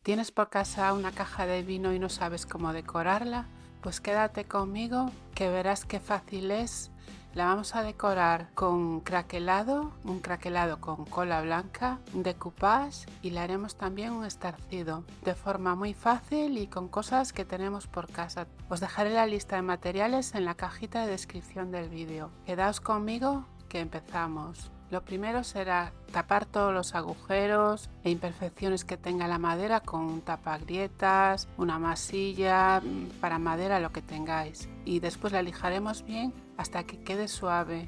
¿Tienes por casa una caja de vino y no sabes cómo decorarla? Pues quédate conmigo que verás qué fácil es. La vamos a decorar con craquelado, un craquelado con cola blanca, decoupage, y le haremos también un estarcido de forma muy fácil y con cosas que tenemos por casa. Os dejaré la lista de materiales en la cajita de descripción del vídeo. Quedaos conmigo que empezamos. Lo primero será tapar todos los agujeros e imperfecciones que tenga la madera con un tapagrietas, una masilla para madera, lo que tengáis. Y después la lijaremos bien hasta que quede suave.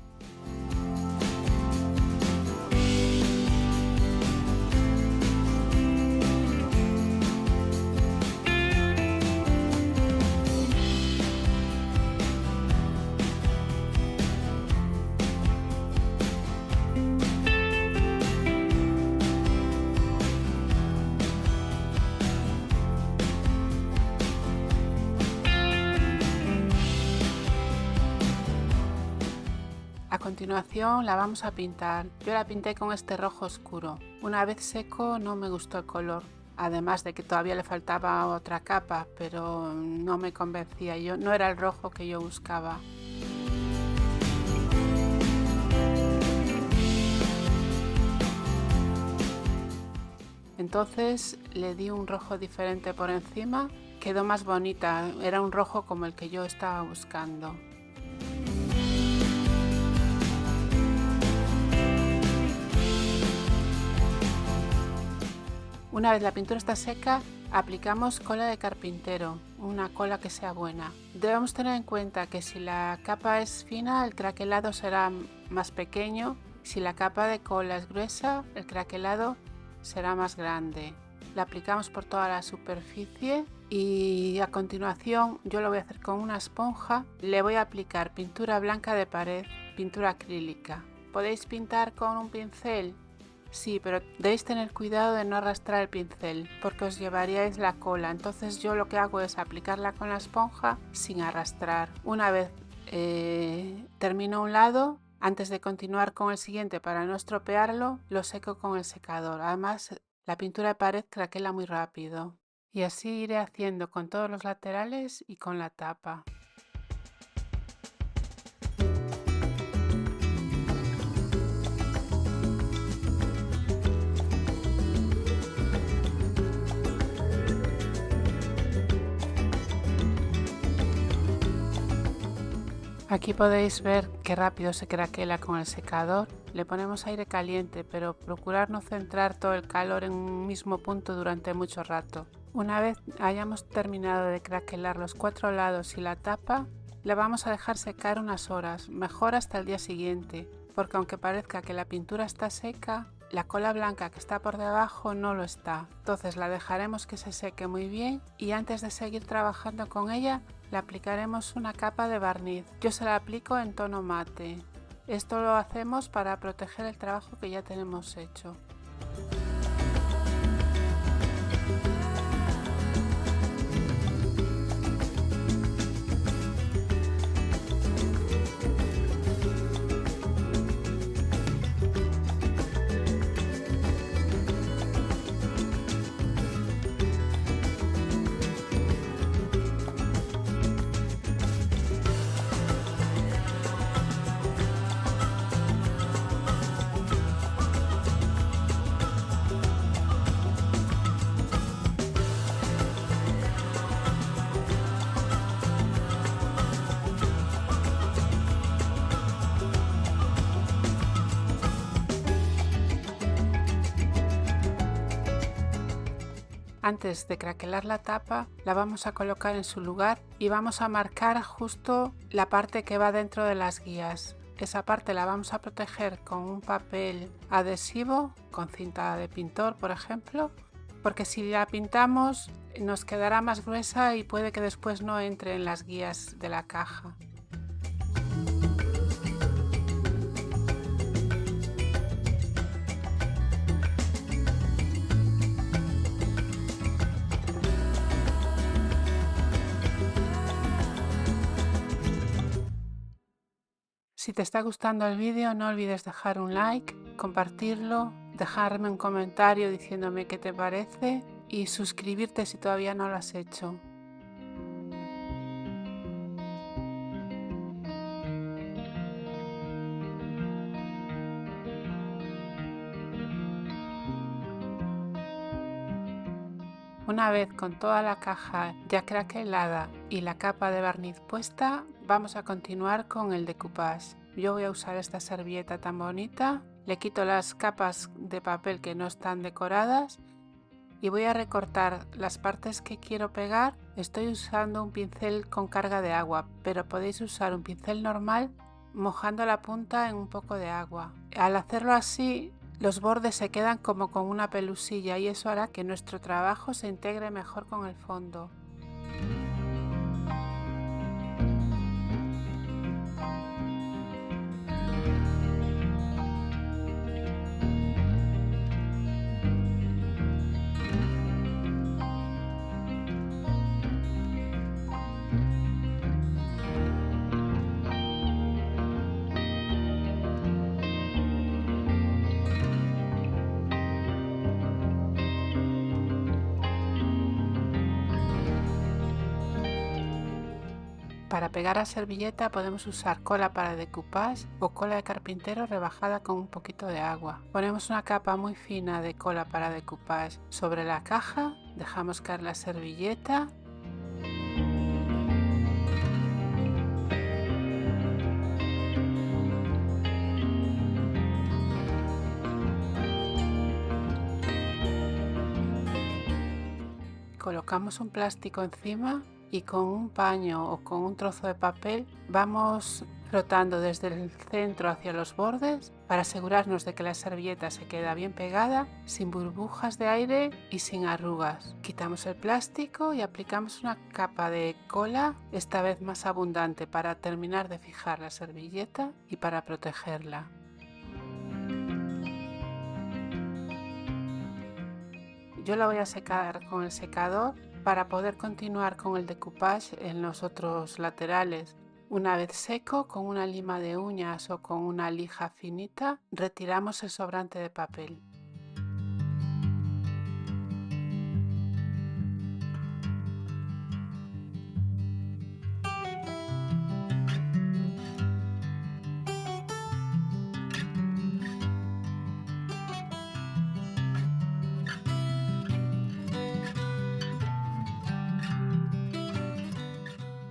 A continuación la vamos a pintar. Yo la pinté con este rojo oscuro. Una vez seco no me gustó el color. Además de que todavía le faltaba otra capa, pero no me convencía. No era el rojo que yo buscaba. Entonces le di un rojo diferente por encima. Quedó más bonita. Era un rojo como el que yo estaba buscando. Una vez la pintura está seca, aplicamos cola de carpintero, una cola que sea buena. Debemos tener en cuenta que si la capa es fina, el craquelado será más pequeño. Si la capa de cola es gruesa, el craquelado será más grande. La aplicamos por toda la superficie y a continuación yo lo voy a hacer con una esponja. Le voy a aplicar pintura blanca de pared, pintura acrílica. ¿Podéis pintar con un pincel? Sí, pero debéis tener cuidado de no arrastrar el pincel porque os llevaríais la cola. Entonces yo lo que hago es aplicarla con la esponja sin arrastrar. Una vez termino un lado, antes de continuar con el siguiente para no estropearlo, lo seco con el secador. Además, la pintura de pared craquela muy rápido. Y así iré haciendo con todos los laterales y con la tapa. Aquí podéis ver qué rápido se craquela con el secador. Le ponemos aire caliente, pero procurar no centrar todo el calor en un mismo punto durante mucho rato. Una vez hayamos terminado de craquelar los 4 lados y la tapa, le vamos a dejar secar unas horas, mejor hasta el día siguiente, porque aunque parezca que la pintura está seca, la cola blanca que está por debajo no lo está. Entonces la dejaremos que se seque muy bien y antes de seguir trabajando con ella, le aplicaremos una capa de barniz. Yo se la aplico en tono mate. Esto lo hacemos para proteger el trabajo que ya tenemos hecho. Antes de craquelar la tapa, la vamos a colocar en su lugar y vamos a marcar justo la parte que va dentro de las guías. Esa parte la vamos a proteger con un papel adhesivo, con cinta de pintor por ejemplo, porque si la pintamos nos quedará más gruesa y puede que después no entre en las guías de la caja. Si te está gustando el vídeo, no olvides dejar un like, compartirlo, dejarme un comentario diciéndome qué te parece y suscribirte si todavía no lo has hecho. Una vez con toda la caja ya craquelada y la capa de barniz puesta, vamos a continuar con el decoupage. Yo voy a usar esta servilleta tan bonita, le quito las capas de papel que no están decoradas y voy a recortar las partes que quiero pegar. Estoy usando un pincel con carga de agua, pero podéis usar un pincel normal mojando la punta en un poco de agua. Al hacerlo así, los bordes se quedan como con una pelusilla y eso hará que nuestro trabajo se integre mejor con el fondo. Para pegar la servilleta podemos usar cola para decoupage o cola de carpintero rebajada con un poquito de agua. Ponemos una capa muy fina de cola para decoupage sobre la caja, dejamos caer la servilleta . Colocamos un plástico encima y con un paño o con un trozo de papel vamos frotando desde el centro hacia los bordes para asegurarnos de que la servilleta se queda bien pegada, sin burbujas de aire y sin arrugas. Quitamos el plástico y aplicamos una capa de cola, esta vez más abundante, para terminar de fijar la servilleta y para protegerla. Yo la voy a secar con el secador para poder continuar con el decoupage en los otros laterales. Una vez seco, con una lima de uñas o con una lija finita, retiramos el sobrante de papel.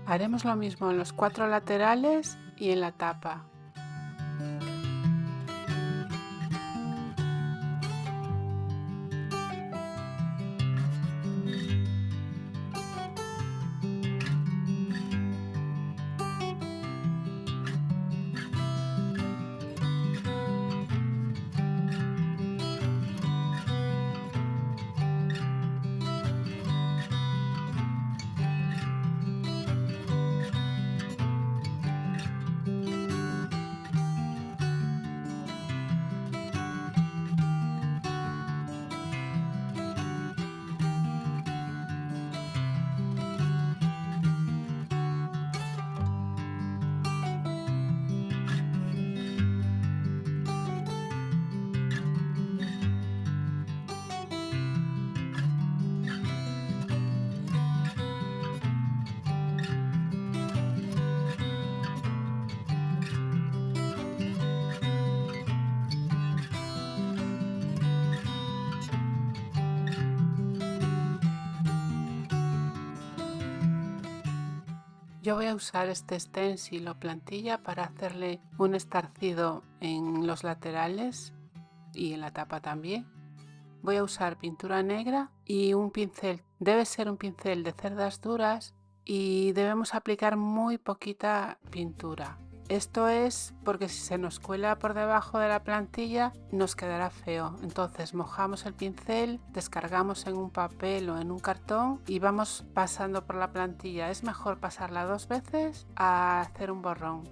Haremos lo mismo en los 4 laterales y en la tapa. Yo voy a usar este stencil o plantilla para hacerle un estarcido en los laterales y en la tapa también. Voy a usar pintura negra y un pincel. Debe ser un pincel de cerdas duras y debemos aplicar muy poquita pintura. Esto es porque si se nos cuela por debajo de la plantilla nos quedará feo. Entonces mojamos el pincel, descargamos en un papel o en un cartón y vamos pasando por la plantilla. Es mejor pasarla 2 veces a hacer un borrón.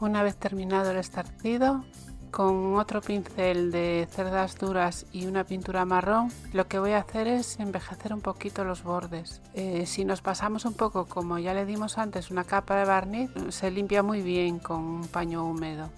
Una vez terminado el estarcido, con otro pincel de cerdas duras y una pintura marrón, lo que voy a hacer es envejecer un poquito los bordes. Si nos pasamos un poco, como ya le dimos antes, una capa de barniz, se limpia muy bien con un paño húmedo.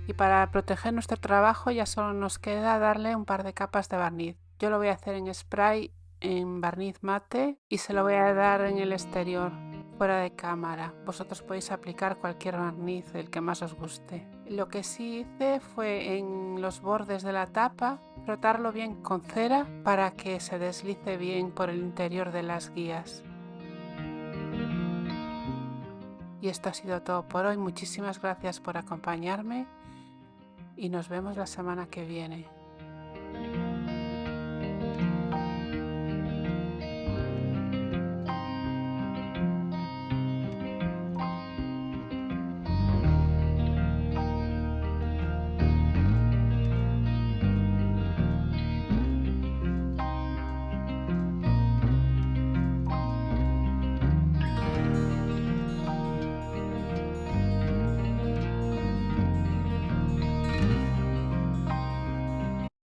Y para proteger nuestro trabajo ya solo nos queda darle un par de capas de barniz. Yo lo voy a hacer en spray, en barniz mate, y se lo voy a dar en el exterior, fuera de cámara. Vosotros podéis aplicar cualquier barniz, el que más os guste. Lo que sí hice fue en los bordes de la tapa frotarlo bien con cera para que se deslice bien por el interior de las guías. Y esto ha sido todo por hoy. Muchísimas gracias por acompañarme y nos vemos la semana que viene.